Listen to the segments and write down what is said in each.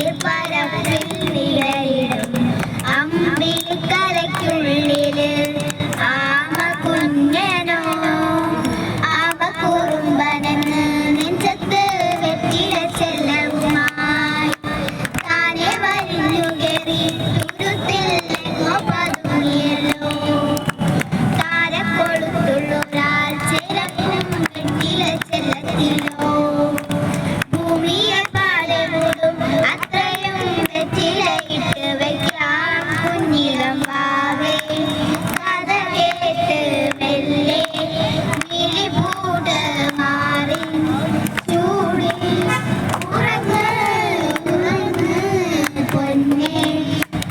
നീർപ്പരപ്പിൽ നിഴലിടും അമ്പിളിക്കലയ്ക്കുള്ളില് ആമ കുഞ്ഞനോ ആമ കുറുമ്പനെന്ന് നെഞ്ചത്ത് വെറ്റില ചെല്ലവുമായി താനെ വരിഞ്ഞു കയറി തുരുത്തിൽ എങ്ങോ പതുങ്ങിയല്ലോ താരക്കൊളുത്തുള്ളൊരാൾ ചിലക്കും വെറ്റില ചെല്ലത്തിലോ ഭൂമിയെ പാടെ മൂടും അത്രയും വെറ്റിലയിട്ട് വയ്ക്കാം കുഞ്ഞിളം വാവേ കഥ കേട്ട് മെല്ലെ വിളിപൂട് മാറി ചൂടി ഉറങ്ങ് ഉറങ്ങ് പൊന്നേ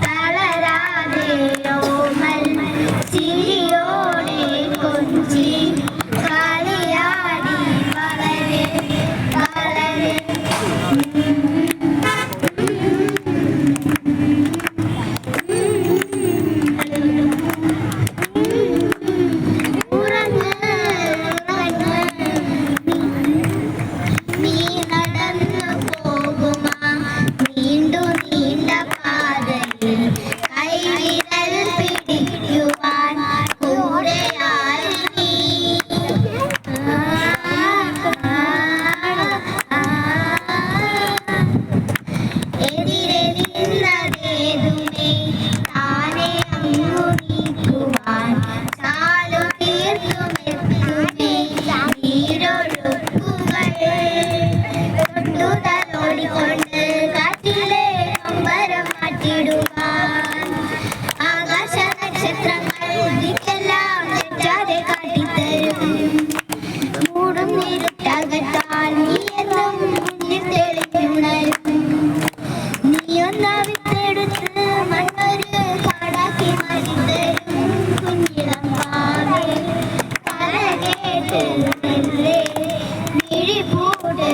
തളരാതെ ഓമൽ ചിരിയോടെ കൊഞ്ചി കളിയാടി വളരെ വളരെ ഉറങ്ങ് ഉറങ്ങ് നീ നടന്നു പോകുമാ നീണ്ടു നീണ്ട പാതയിൽ കൈവിരൽ പിടിക്കുവാൻ കൂടെയായി നീ എതിരെ നിന്നതേതുമേ താനെ അങ്ങു നീക്കുവാൻ ചാലു തീർത്തുമെത്തുമേ നീരൊഴുക്കുകൾ തൊട്ടുതലോടിക്കൊണ്ട് കാറ്റിലെ അമ്പരം മാറ്റിടുവാൻ ആകാശ നക്ഷത്രങ്ങൾ ബുദ്ധിക്കെല്ലാം തെറ്റാതെ കാട്ടിത്തരും മൂടും ഇരുട്ടകത്താൽ നീ എന്നും മുന്നിൽ തെളിഞ്ഞുണരും നീയൊന്ന് വിത്തെടുത്ത് മണ്ണൊരു കാടാക്കി മാറ്റിത്തരും കുഞ്ഞിളം വാവേ കഥ കേട്ട് മെല്ലെ വിഴിപൂട്